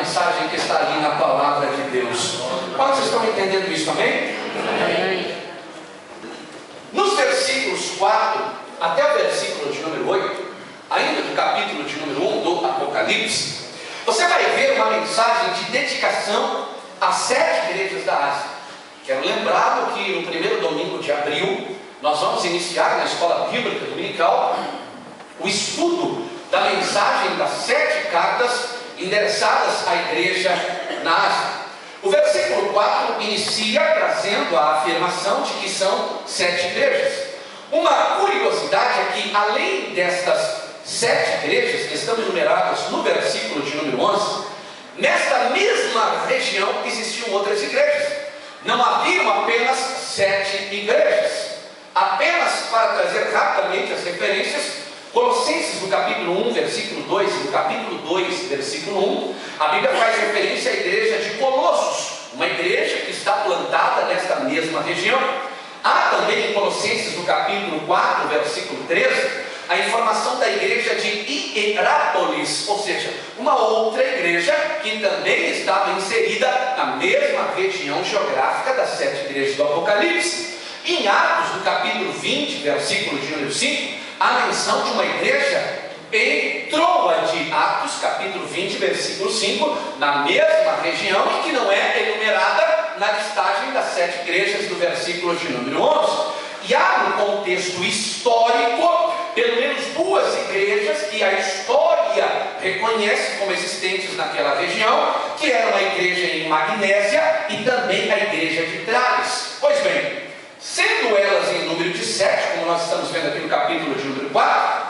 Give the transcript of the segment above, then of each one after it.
mensagem que está ali na palavra de Deus. Quantos estão entendendo isso, amém? Amém. Nos versículos 4 até o versículo de número 8, ainda do capítulo de número 1 do Apocalipse, você vai ver uma mensagem de dedicação às 7 igrejas da Ásia. Quero lembrá-lo que no primeiro domingo de abril, nós vamos iniciar na escola bíblica dominical o estudo da mensagem das 7 cartas endereçadas à igreja na Ásia. O versículo 4 inicia trazendo a afirmação de que são 7 igrejas. Uma curiosidade é que, além destas 7 igrejas que estão enumeradas no versículo de número 11, nesta mesma região existiam outras igrejas. Não haviam apenas 7 igrejas. Apenas para trazer rapidamente as referências, Colossenses no capítulo 1, versículo 2 e no capítulo 2, versículo 1, a Bíblia faz referência à igreja de Colossos, uma igreja que está plantada nesta mesma região. Há também em Colossenses no capítulo 4, versículo 13, a informação da igreja de Hierápolis, ou seja, uma outra igreja que também estava inserida na mesma região geográfica das 7 igrejas do Apocalipse. Em Atos, no capítulo 20, versículo de número 5, a menção de uma igreja em Troade, Atos, capítulo 20, versículo 5, na mesma região e que não é enumerada na listagem das 7 igrejas do versículo de número 11. E há no contexto histórico, pelo menos 2 igrejas que a história reconhece como existentes naquela região, que eram a igreja em Magnésia e também a igreja de Trades. Pois bem, sendo elas em número de 7, como nós estamos vendo aqui no capítulo de número 4,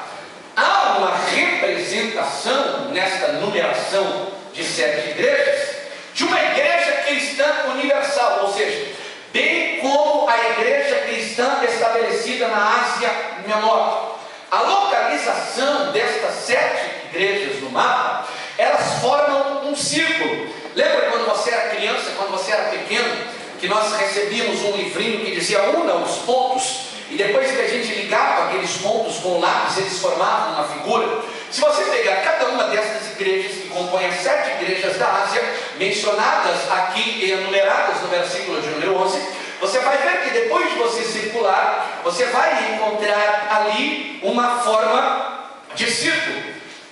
há uma representação nesta numeração de 7 igrejas, de uma igreja cristã universal, ou seja, bem como a igreja cristã estabelecida na Ásia Menor. A localização destas 7 igrejas no mapa, elas formam um círculo. Lembra quando você era criança, quando você era pequeno, que nós recebíamos um livrinho que dizia una os pontos, e depois que a gente ligava aqueles pontos com o lápis, eles formavam uma figura? Se você pegar cada uma dessas igrejas que compõem as 7 igrejas da Ásia, mencionadas aqui e enumeradas no versículo de número 11, você vai ver que depois de você circular, você vai encontrar ali uma forma de círculo.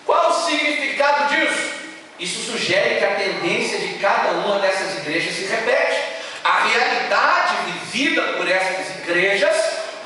Qual o significado disso? Isso sugere que a tendência de cada uma dessas igrejas se repete. A realidade vivida por essas igrejas,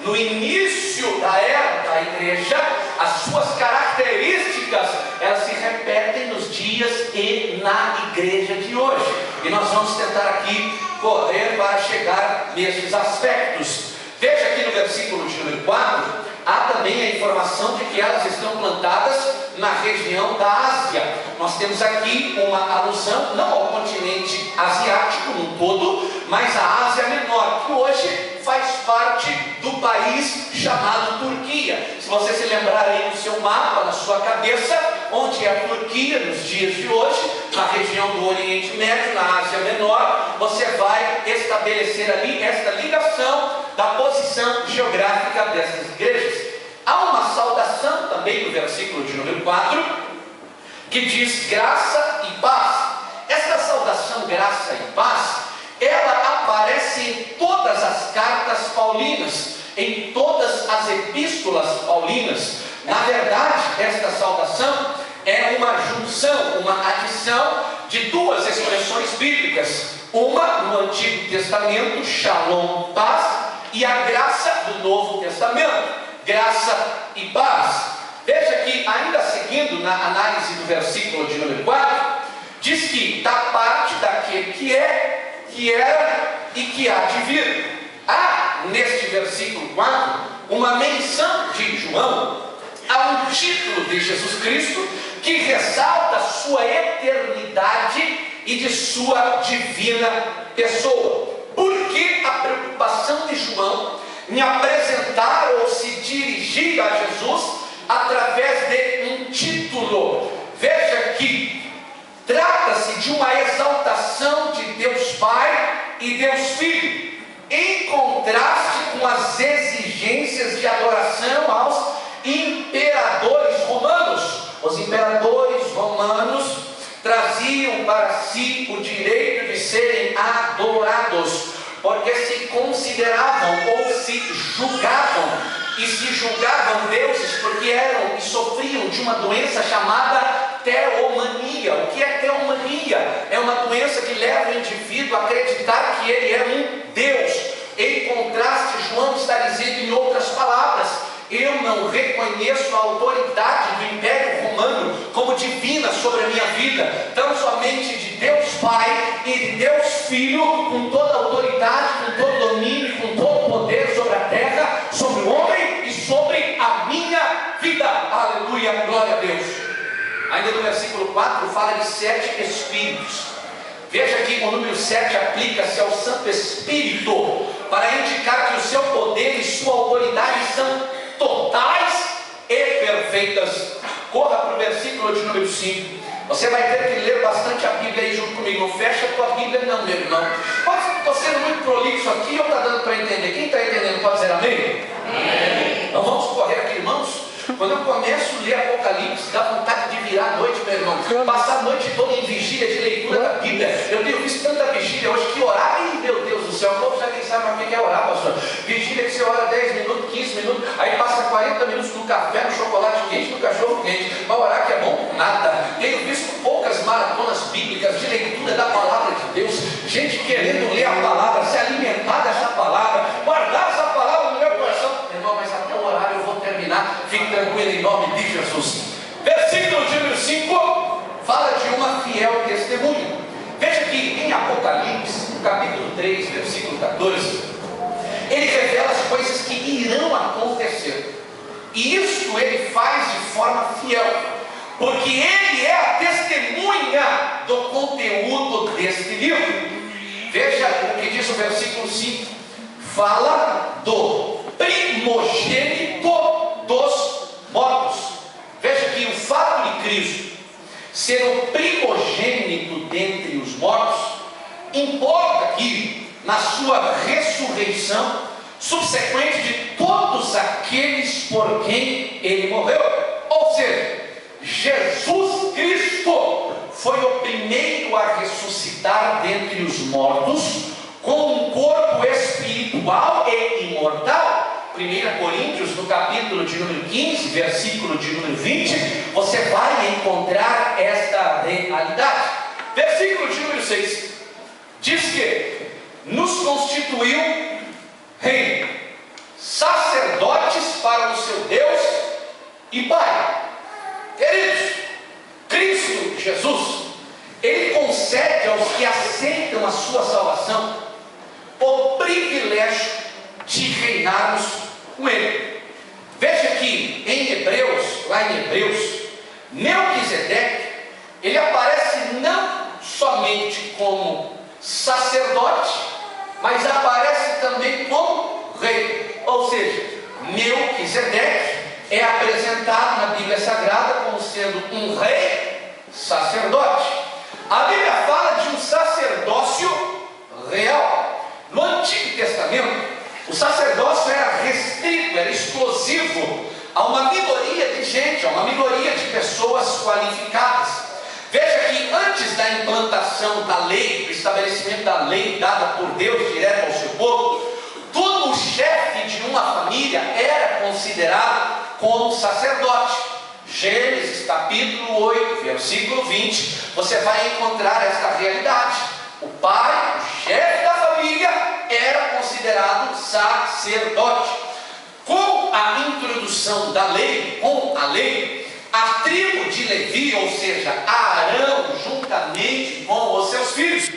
no início da era da igreja, as suas características, elas se repetem nos dias e na igreja de hoje. E nós vamos tentar aqui correr para chegar nesses aspectos. Veja aqui no versículo de número 4, há também a informação de que elas estão plantadas na região da Ásia. Nós temos aqui uma alusão, não ao continente asiático no todo, mas à Ásia Menor, que hoje faz parte do país chamado Turquia. Se você se lembrar aí do seu mapa, na sua cabeça, onde é a Turquia nos dias de hoje, na região do Oriente Médio, na Ásia Menor, você vai estabelecer ali esta ligação da posição geográfica dessas igrejas. Há uma saudação também no versículo de número 4, que diz graça e paz. Esta saudação, graça e paz, ela aparece em todas as cartas paulinas, em todas as epístolas paulinas. Na verdade, esta saudação é uma junção, uma adição de 2 expressões bíblicas. Uma no Antigo Testamento, shalom, paz, e a graça do Novo Testamento, graça e paz. Veja que, ainda seguindo na análise do versículo de número 4, diz que da parte daquele que é, que era e que há de vir. Há neste versículo 4 uma menção de João a um título de Jesus Cristo que ressalta sua eternidade e de sua divina pessoa. Por que a preocupação de João em apresentar ou se dirigir a Jesus através de um título? Veja que trata-se de uma exaltação de Deus Pai e Deus Filho, em contraste com as exigências de adoração aos imperadores romanos. Os imperadores romanos traziam para assim o direito de serem adorados, porque se consideravam ou se julgavam, e se julgavam deuses porque eram e sofriam de uma doença chamada teomania. O que é teomania? É uma doença que leva o indivíduo a acreditar que ele é um Deus. Em contraste, João está dizendo em outras palavras: eu não reconheço a autoridade do Império Romano como divina sobre a minha vida, tão somente de Deus Pai e de Deus Filho, com toda a autoridade, com todo o domínio, com todo o poder sobre a terra, sobre o homem e sobre a minha vida. Aleluia, glória a Deus. Ainda no versículo 4 fala de 7 espíritos. Veja que o número 7 aplica-se ao Santo Espírito para indicar que o seu poder e sua autoridade são totais e perfeitas. Corra para o versículo de número 5. Você vai ter que ler bastante a Bíblia aí junto comigo. Não fecha a tua Bíblia não, meu irmão. Estou sendo muito prolixo aqui ou está dando para entender? Quem está entendendo pode dizer amém? Amém. Então vamos correr aqui, irmãos. Quando eu começo a ler Apocalipse, dá vontade de virar a noite, meu irmão. Passar a noite toda em vigília de leitura da Bíblia. Eu tenho visto tanta vigília hoje que orar, e meu Deus do céu, o povo já nem sabe o que é orar, pastor. Vigília que você ora 10 minutos, 15 minutos, aí passa 40 minutos no café, no chocolate quente, no cachorro quente. Para orar que é bom? Nada. Tenho visto poucas maratonas bíblicas de leitura da palavra de Deus. Gente querendo ler a palavra, se alimentar dessa palavra, guardar essa palavra no meu coração. Irmão, mas até o horário eu vou terminar. Fique tranquilo em nome de Jesus. Versículo de número 5 fala de uma fiel testemunha. Veja que em Apocalipse, no capítulo 3, versículo 14, ele revela as coisas que irão acontecer. E isso ele faz de forma fiel, porque ele é a testemunha do conteúdo deste livro. Veja o que diz o versículo 5. Fala do primogênito dos mortos. Veja que o fato de Cristo ser o primogênito dentre os mortos importa que na sua ressurreição subsequente de todos aqueles por quem ele morreu. Ou seja, Jesus Cristo foi o primeiro a ressuscitar dentre os mortos com um corpo espiritual e imortal. 1 Coríntios, no capítulo de número 15, versículo de número 20, você vai encontrar esta realidade. Versículo de número 6 diz que nos constituiu reino, sacerdotes para o seu Deus e Pai. Queridos, Cristo Jesus, ele concede aos que aceitam a sua salvação o privilégio de reinarmos com ele. Veja que em Hebreus, lá em Hebreus, Melquisedeque, ele aparece não somente como sacerdote, mas aparece também como rei. Ou seja, Melquisedeque é apresentado na Bíblia Sagrada como sendo um rei sacerdote. A Bíblia fala de um sacerdócio real. No Antigo Testamento, o sacerdócio era restrito, era exclusivo a uma minoria de gente, a uma minoria de pessoas qualificadas. Veja que antes da implantação da lei, do estabelecimento da lei dada por Deus direto ao seu povo, todo o chefe de uma família era considerado como sacerdote. Gênesis capítulo 8, versículo 20, você vai encontrar esta realidade. O pai, o chefe da família, era considerado sacerdote. Com a introdução da lei, a tribo de Levi, ou seja, Arão, juntamente com os seus filhos,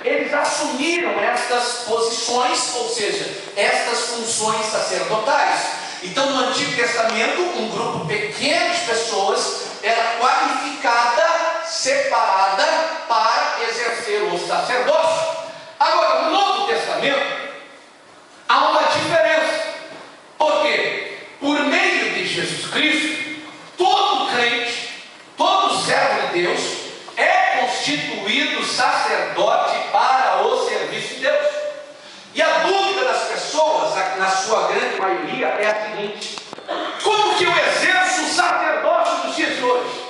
eles assumiram estas posições, ou seja, estas funções sacerdotais. Então, no Antigo Testamento, um grupo pequeno de pessoas era qualificada, separada para exercer o sacerdócio. Agora, no Novo Testamento, há uma diferença. Por quê? Por meio de Jesus Cristo, todo crente, todo servo de Deus é constituído sacerdote para o serviço de Deus. E a dúvida das pessoas, na sua grande maioria, é a seguinte: como que eu exerço o sacerdócio dos dias de hoje?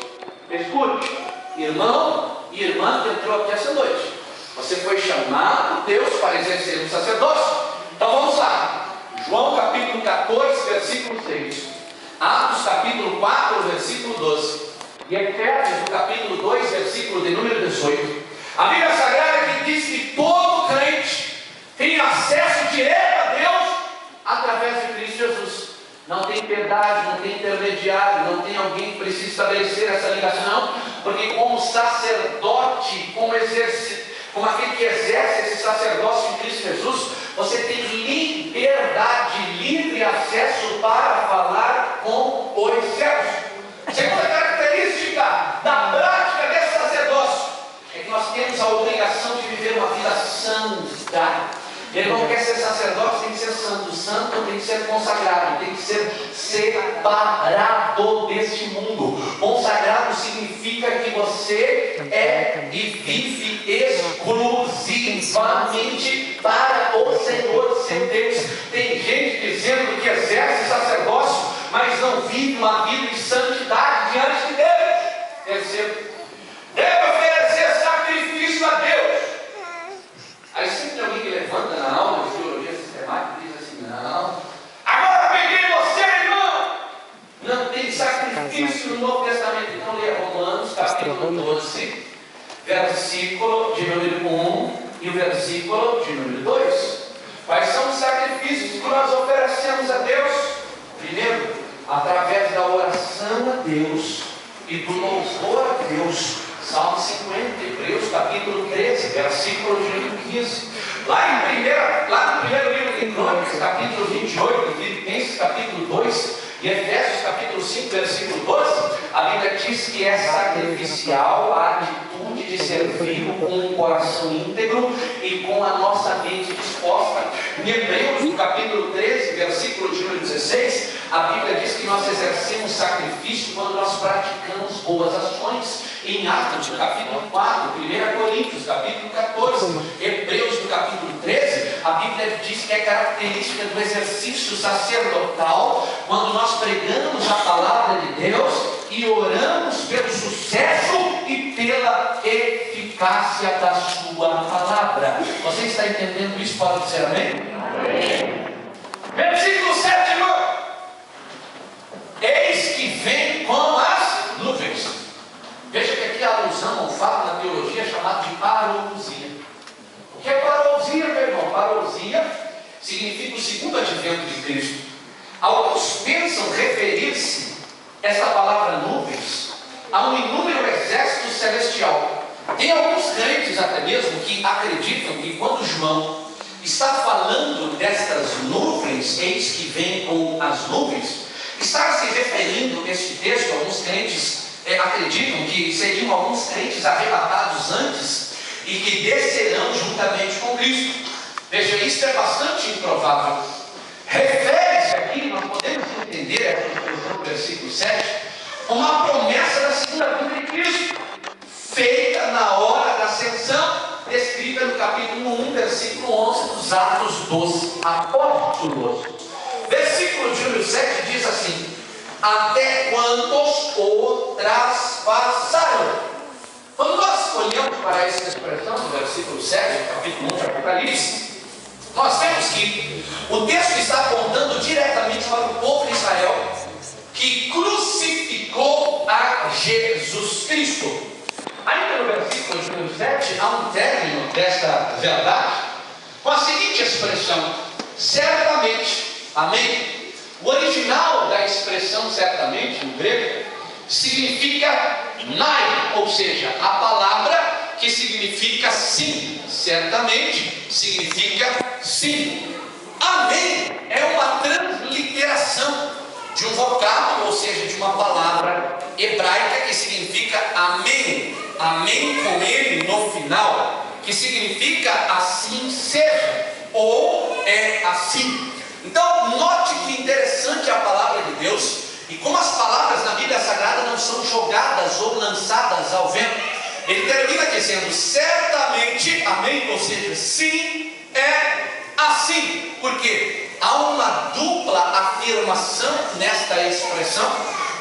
Escute, irmão e irmã que entrou aqui essa noite, Você foi chamado por Deus para exercer o sacerdócio. Então vamos lá. João capítulo 14, versículo 6. Atos capítulo 4, versículo 12. E Efésios do capítulo 2, versículo de número 18. A Bíblia Sagrada que diz que todo crente tem acesso direto a Deus através de Cristo Jesus. Não tem piedade, não tem intermediário, não tem alguém que precisa estabelecer essa ligação, porque como sacerdote, como aquele que exerce esse sacerdócio em Cristo Jesus, você tem liberdade, livre acesso para falar com os céus. Segunda característica da prática desse sacerdócio é que nós temos a obrigação de viver uma vida santa. Ele não quer ser sacerdote, tem que ser santo. Santo tem que ser consagrado, tem que ser separado deste mundo. Consagrado significa que você é e vive exclusivamente para o Senhor seu Deus. Tem gente dizendo que exerce sacerdócio, mas não vive uma vida de santidade diante de Deus. Terceiro, deve oferecer sacrifício a Deus. Aí sempre tem alguém que levanta na aula de teologia sistemática e diz assim: não, agora peguei você, irmão. Não tem sacrifício no Novo Testamento. Então leia Romanos capítulo 12, versículo de número 1 e o versículo de número 2. Quais são os sacrifícios que nós oferecemos a Deus? Primeiro, através da oração a Deus e do louvor a Deus. Salmo 50, Hebreus capítulo 13, versículo de número 15. Lá no primeiro livro de Crônicas, capítulo 28, Filipenses capítulo 2 e Efésios capítulo 5, versículo 12, a Bíblia diz que é sacrificial a atitude de servir com um coração íntegro e com a nossa mente disposta. Em Hebreus, no capítulo 13, versículo de número 16, a Bíblia diz que nós exercemos sacrifício quando nós praticamos boas ações. Em Atos, no capítulo 4, 1 Coríntios, capítulo 14, Hebreus, no capítulo 13, a Bíblia diz que é característica do exercício sacerdotal quando nós pregamos a palavra de Deus e oramos pelo sucesso e pela eficácia da sua palavra. Você está entendendo isso? Pode dizer amém? Amém. Versículo 7. Eis que vem com as nuvens. Veja que aqui a alusão ao fato na teologia é chamado de parousia. O que é parousia, meu irmão? Parousia significa o segundo advento de Cristo. Alguns pensam referir-se essa palavra nuvens a um inúmero exército celestial. Tem alguns crentes até mesmo que acreditam que quando João está falando destas nuvens, eis que vem com as nuvens, está se referindo neste texto, alguns crentes acreditam que seriam alguns crentes arrebatados antes e que descerão juntamente com Cristo. Veja, isso é bastante improvável. Refere-se aqui, nós podemos entender essa expressão do versículo 7, uma promessa da segunda vinda de Cristo, feita na hora da ascensão, descrita no capítulo 1, versículo 11 dos Atos dos Apóstolos. Versículo de número 7 diz assim: até quantos o traspassaram. Quando nós olhamos para essa expressão do versículo 7, capítulo 1 de Apocalipse, nós vemos que o texto está apontando diretamente para o povo de Israel que crucificou a Jesus Cristo. Ainda no versículo de número 7, há um término desta verdade com a seguinte expressão: certamente, amém. O original da expressão certamente, no grego, significa nai, ou seja, a palavra que significa sim. Certamente significa sim. Amém é uma transliteração de um vocábulo, ou seja, de uma palavra hebraica que significa amém. Amém com ele no final, que significa assim seja, ou é assim. Então, note que interessante a palavra de Deus e como as palavras na Bíblia Sagrada não são jogadas ou lançadas ao vento. Ele termina dizendo certamente, amém, ou seja, sim, é assim. Porque há uma dupla afirmação nesta expressão,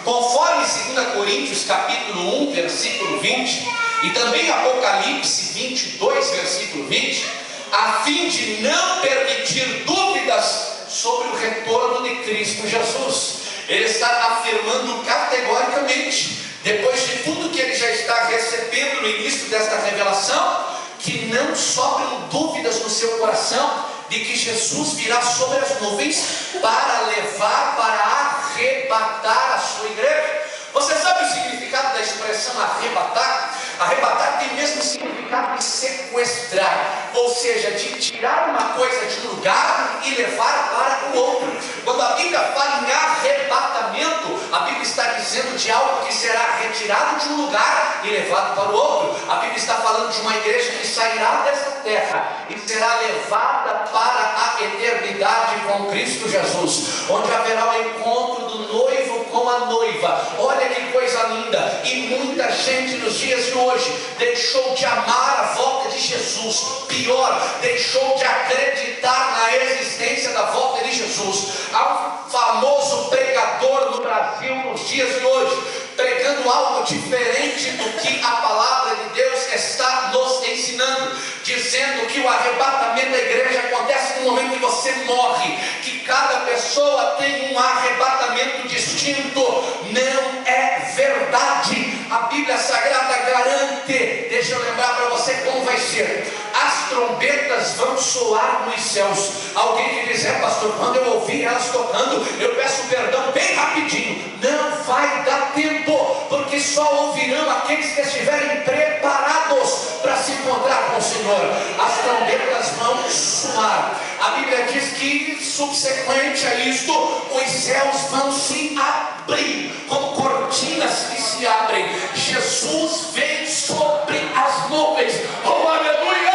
conforme 2 Coríntios capítulo 1, versículo 20, E também Apocalipse 22, versículo 20, a fim de não permitir dúvidas sobre o retorno de Cristo Jesus. Ele está afirmando categoricamente, depois de tudo que ele já está recebendo no início desta revelação, que não sobram dúvidas no seu coração de que Jesus virá sobre as nuvens para levar, para arrebatar a sua igreja. Você sabe o significado da expressão arrebatar? Arrebatar tem o mesmo significado de sequestrar, ou seja, de tirar uma coisa de um lugar e levar para o outro. Quando a Bíblia fala em arrebatamento, a Bíblia está dizendo de algo que será retirado de um lugar e levado para o outro. A Bíblia está falando de uma igreja que sairá dessa terra e será levada para a eternidade com Cristo Jesus, onde haverá o encontro do noivo com a noiva. Olha que coisa linda! E muita gente nos dias de hoje deixou de amar a volta de Jesus, pior, deixou de acreditar na existência da volta de Jesus. Há um famoso pregador no Brasil nos dias de hoje, pregando algo diferente do que a palavra de Deus está nos ensinando, dizendo que o arrebatamento da igreja acontece no momento que você morre, que cada pessoa tem um arrebatamento distinto. Não é verdade. A Bíblia Sagrada garante. Deixa eu lembrar para você como vai ser. As trombetas vão soar nos céus. Alguém que diz: pastor, quando eu ouvir elas tocando, eu peço perdão bem rapidinho. Não vai dar tempo, porque só ouvirão aqueles que estiverem preparados para se encontrar com o Senhor. As trombetas vão soar. A Bíblia diz que, subsequente a isto, os céus vão se abrir, como cortinas que se abrem. Jesus vem sobre as nuvens. Oh, aleluia!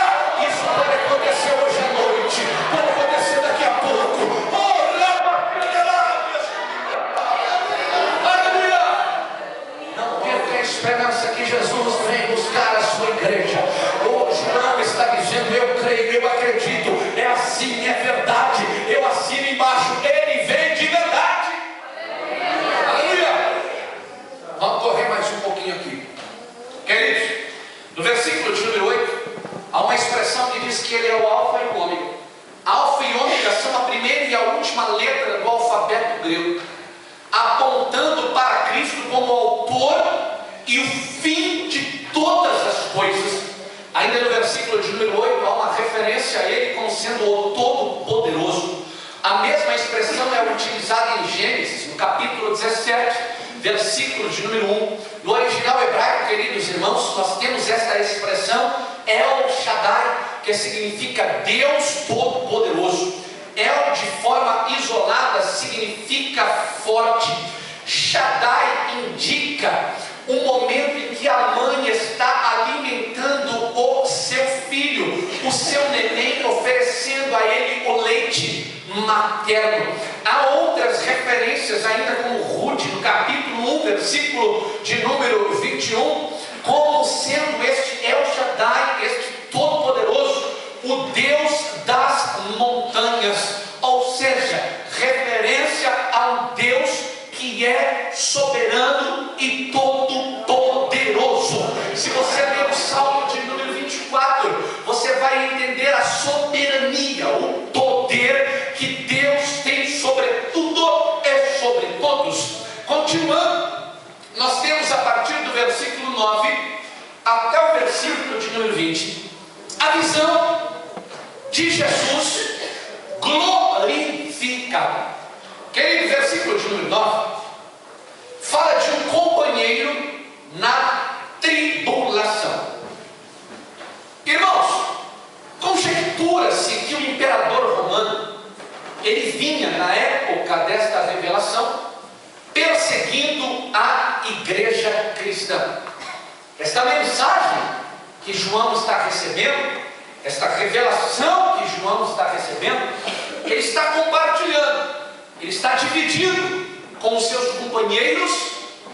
Isso pode acontecer hoje à noite, pode acontecer daqui a pouco. Oh, aleluia! Não perca a esperança que Jesus vem buscar a sua igreja. Hoje não está dizendo: eu creio, eu acredito, é assim, é verdade, eu assino embaixo, ele vem de verdade. Aleluia! Vamos correr mais um pouquinho aqui, queridos. No versículo de número 8, há uma expressão que diz que ele é o alfa e o ômega. Alfa e ômega são a primeira e a última letra do alfabeto grego, apontando para Cristo como o autor e o fim de todas as coisas. Ainda no versículo de número 8 há uma referência a ele como sendo o Todo-Poderoso. A mesma expressão é utilizada em Gênesis, no capítulo 17, versículo de número 1. No original hebraico, queridos irmãos, nós temos esta expressão El Shaddai, que significa Deus Todo-Poderoso. El, de forma isolada, significa forte. Shaddai indica um momento em que a mãe está alimentando o seu filho, o seu neném, oferecendo a ele o leite materno. Há outras referências ainda, como Ruth, no capítulo 1, versículo de número 21, como sendo este El Shaddai, este Todo-Poderoso, o Deus das montanhas, ou seja, referência a um Deus que é soberano e todo-poderoso. Se você ler o Salmo de número 24, você vai entender a soberania, o poder que Deus tem sobre tudo e sobre todos. Continuando, nós temos a partir do versículo 9 até o versículo de número 20, a visão de Jesus glorificado. Querido, versículo de número 9 fala de um companheiro na tribulação. Irmãos, conjectura-se que o imperador romano, ele vinha na época desta revelação perseguindo a igreja cristã. Esta mensagem que João está recebendo, esta revelação que João está recebendo, ele está compartilhando, ele está dividindo com os seus companheiros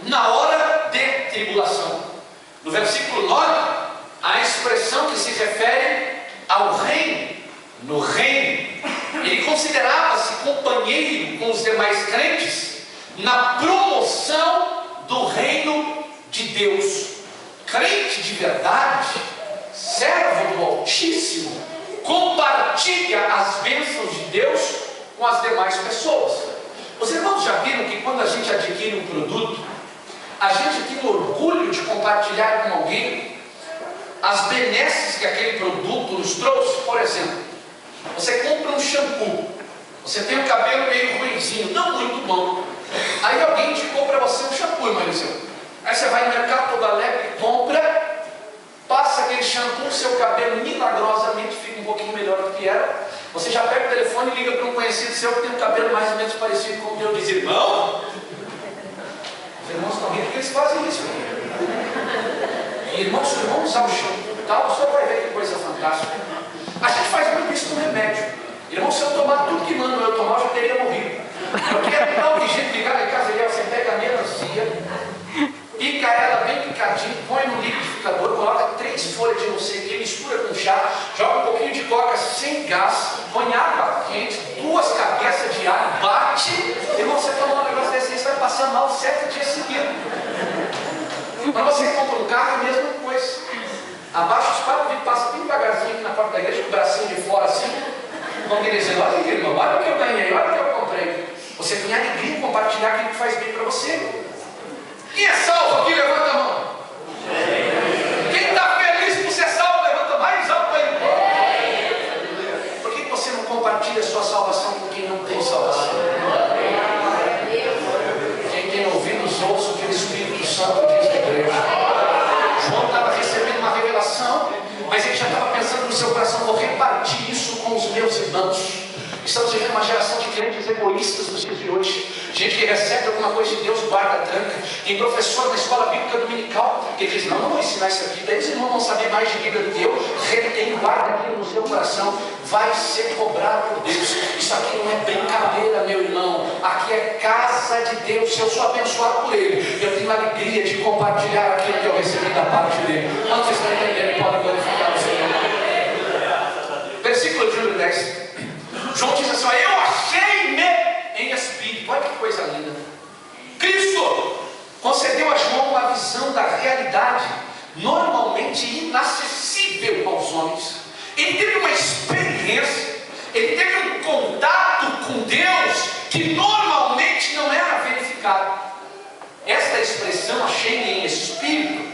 na hora de tribulação. No versículo 9, a expressão que se refere ao reino. No reino, ele considerava-se companheiro com os demais crentes na promoção do reino de Deus. crente de verdade, servo do Altíssimo, compartilha as bênçãos de Deus com as demais pessoas. Os irmãos já viram que quando a gente adquire um produto, a gente tem orgulho de compartilhar com alguém as benesses que aquele produto nos trouxe? Por exemplo, você compra um shampoo, você tem o cabelo meio ruinzinho, não muito bom, aí alguém indicou para você um shampoo, Marizão. Aí você vai no mercado todo alegre, compra, passa aquele shampoo, seu cabelo milagrosamente fica um pouquinho melhor do que era. Você já pega o telefone e liga para um conhecido seu que tem um cabelo mais ou menos parecido com o teu, diz: irmão, os irmãos estão rindo porque eles fazem isso. E irmãos, se o irmão usar o shampoo e tal, o senhor vai ver que coisa fantástica. A gente faz muito isso com remédio. Irmão, se eu tomar tudo que manda eu tomar, eu já teria morrido. Eu quero dar um jeito de ligar em casa, você pega a melancia, pica ela bem picadinho, põe no liquidificador, coloca 3 folhas de não sei o que, mistura com chá, joga um pouquinho de coca sem gás, põe água quente, 2 cabeças de alho, bate. Irmão, você toma um negócio desse, você vai passar mal 7 dias seguidos. Quando você compra um carro, é a mesma coisa. Abaixa os quadros e passa bem devagarzinho aqui na porta da igreja, com o bracinho de fora assim, como ele dizendo: olha aqui, irmão, olha o que eu ganhei, olha o que eu comprei. Você tem alegria em compartilhar aquilo que faz bem para você. Quem é salvo aqui, levanta a mão. Quem está feliz por ser salvo, levanta mais alto aí. Por que você não compartilha a sua salvação com quem não tem salvação? Quem tem ouvidos, ouça o que o Espírito Santo diz na igreja. João estava recebendo uma revelação, mas ele já estava pensando no seu coração: vou repartir isso com os meus irmãos. Estamos vivendo uma geração de crentes egoístas nos dias de hoje. Gente que recebe alguma coisa de Deus, guarda, tranca. Tem professor na escola bíblica dominical que diz: não vou ensinar isso aqui, daí os irmãos vão saber mais de Bíblia do que eu. Retém, guarda aquilo no seu coração, vai ser cobrado por Deus. Isso aqui não é brincadeira, meu irmão. Aqui é casa de Deus. Se eu sou abençoado por Ele, eu tenho a alegria de compartilhar aquilo que eu recebi da parte dele. Quando vocês estão entendendo, podem glorificar o Senhor. Versículo de número 10. João diz assim: eu achei-me em espírito. Olha que coisa linda. Cristo concedeu a João uma visão da realidade normalmente inacessível aos homens. Ele teve uma experiência, ele teve um contato com Deus que normalmente não era verificado. Esta expressão, achei-me em espírito,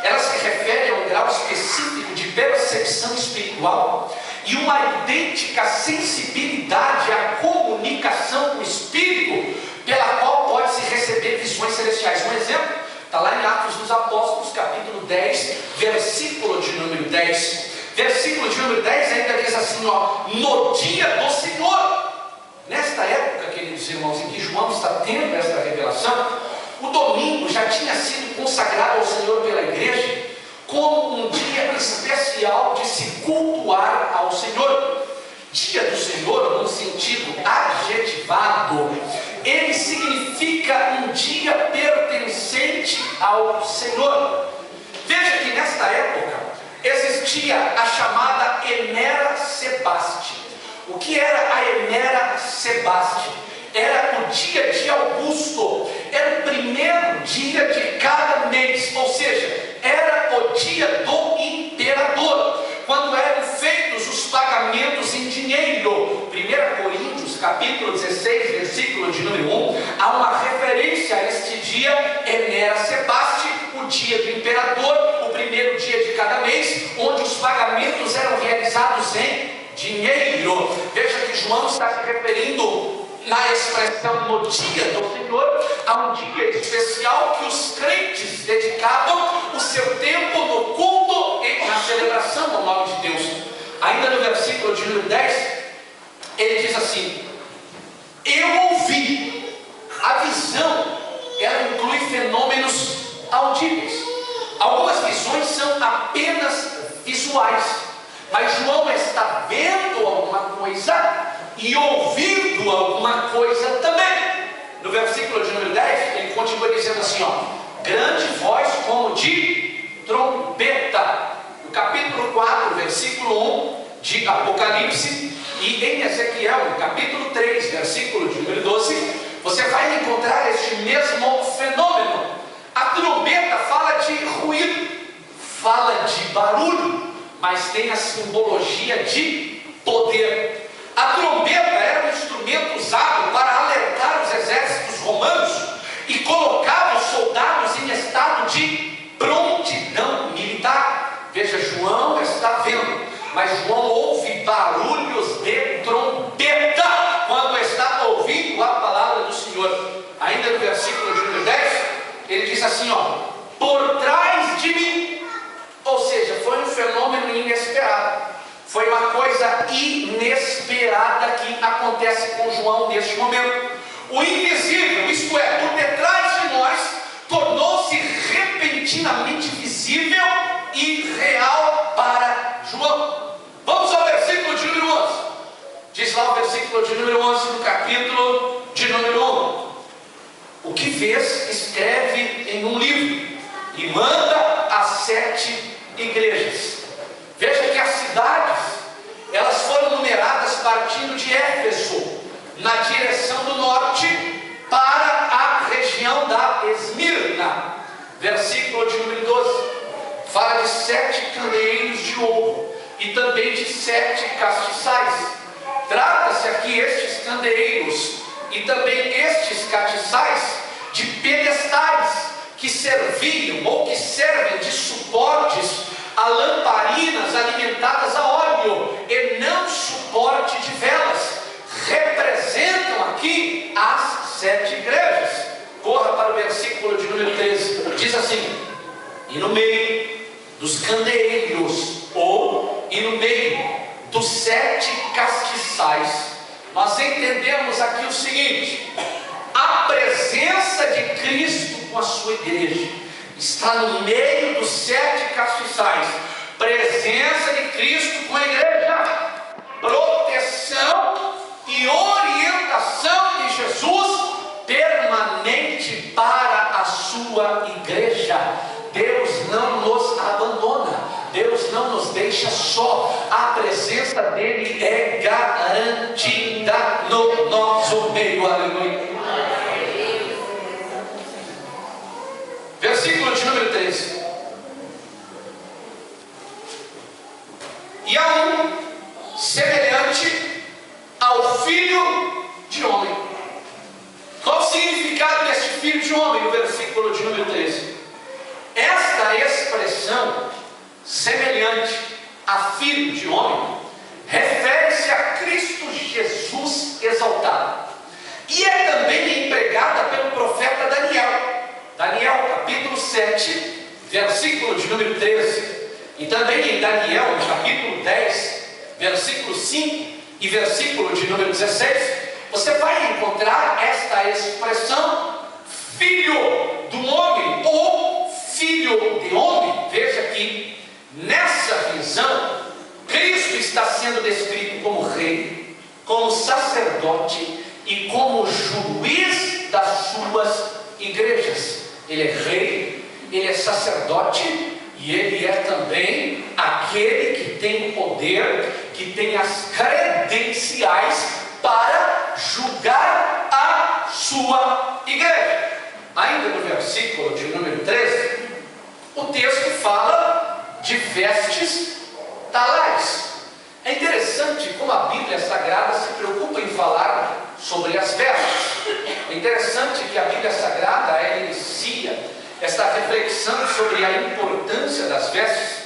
ela se refere a um grau específico de percepção espiritual e uma idêntica sensibilidade à comunicação com o Espírito, pela qual pode-se receber visões celestiais. Um exemplo está lá em Atos dos Apóstolos, capítulo 10, versículo de número 10. Versículo de número 10 ainda diz assim: no dia do Senhor. Nesta época, queridos irmãos, em que João está tendo esta revelação, o domingo já tinha sido consagrado ao Senhor pela igreja como um dia especial de se cultuar ao Senhor. Dia do Senhor, no sentido adjetivado, ele significa um dia pertencente ao Senhor. Veja que nesta época existia a chamada Emera Sebaste. O que era a Emera Sebaste? Era o dia de Augusto, era o primeiro dia de cada mês, ou seja, era o dia do imperador, quando eram feitos os pagamentos em dinheiro. 1 Coríntios, capítulo 16, versículo de número 1, há uma referência a este dia, Emera Sebaste, o dia do imperador, o primeiro dia de cada mês, onde os pagamentos eram realizados em dinheiro. Veja que João está se referindo na expressão no dia do Senhor, a um dia especial que os crentes dedicavam o seu tempo no culto e na celebração ao nome de Deus. Ainda no versículo de número 10, ele diz assim: eu ouvi. A visão, ela inclui fenômenos audíveis. Algumas visões são apenas visuais, mas João está vendo alguma coisa e ouvindo alguma coisa também. No versículo de número 10, ele continua dizendo assim: grande voz como de trombeta. No capítulo 4, versículo 1 de Apocalipse, e em Ezequiel, no capítulo 3, versículo de número 12, você vai encontrar este mesmo fenômeno. A trombeta fala de ruído, fala de barulho, mas tem a simbologia de poder. A trombeta era um instrumento usado para alertar os exércitos romanos e colocava os soldados em estado de prontidão militar. Veja, João está vendo, mas João ouve barulhos de trombeta quando está ouvindo a palavra do Senhor. Ainda no versículo de número 10, ele diz assim, por trás de mim. Ou seja, foi um fenômeno inesperado. Foi uma coisa inesperada que acontece com João neste momento. O invisível, isto é, por detrás de nós, tornou-se repentinamente visível e real para João. Vamos ao versículo de número 11. Diz lá o versículo de número 11 do capítulo de número 1. O que vês, escreve em um livro e manda às 7 igrejas. Veja que as cidades, elas foram numeradas partindo de Éfeso, na direção do norte, para a região da Esmirna. Versículo de número 12, fala de 7 candeeiros de ouro e também de 7 castiçais. Trata-se aqui estes candeeiros e também estes castiçais de pedestais que serviam ou que servem de suportes a lamparinas alimentadas a óleo e não suporte de velas. Representam aqui as 7 igrejas. Corra para o versículo de número 13. Diz assim: e no meio dos candeeiros, e no meio dos 7 castiçais, nós entendemos aqui o seguinte: a presença de Cristo com a sua igreja está no meio dos 7 castiçais. Presença de Cristo com a igreja, proteção e orientação de Jesus permanente para a sua igreja. Deus não nos abandona, Deus não nos deixa só. A presença dele é garantida no nosso meio. Aleluia. Versículo de número 13. E há um semelhante ao filho de homem. Qual o significado deste filho de homem? No versículo de número 13. Esta expressão, semelhante a filho de homem, refere-se a Cristo Jesus exaltado. E é também empregada pelo profeta Daniel. Daniel capítulo 7, versículo de número 13. E também em Daniel, no capítulo 10, versículo 5 e versículo de número 16, você vai encontrar esta expressão, filho do homem, ou filho de homem. Veja que nessa visão, Cristo está sendo descrito como rei, como sacerdote e como juiz das suas igrejas. Ele é rei, ele é sacerdote e ele é também aquele que tem poder, que tem as credenciais para julgar a sua igreja. Ainda no versículo de número 13, o texto fala de vestes talais. É interessante como a Bíblia Sagrada se preocupa em falar sobre as vestes. É interessante que a Bíblia Sagrada inicia esta reflexão sobre a importância das vestes,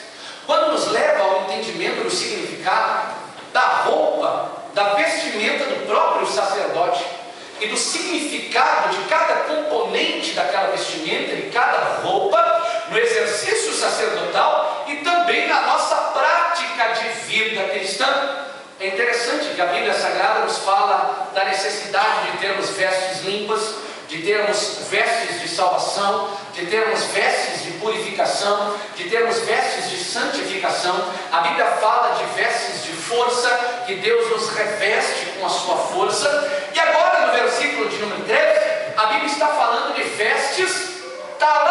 quando nos leva ao entendimento do significado da roupa, da vestimenta do próprio sacerdote e do significado de cada componente daquela vestimenta e cada roupa no exercício sacerdotal e também na nossa prática de vida cristã. É interessante que a Bíblia Sagrada nos fala da necessidade de termos vestes limpas, de termos vestes de salvação, de termos vestes de purificação, de termos vestes de santificação. A Bíblia fala de vestes de força, que Deus nos reveste com a sua força. E agora no versículo de número 13, a Bíblia está falando de vestes talais.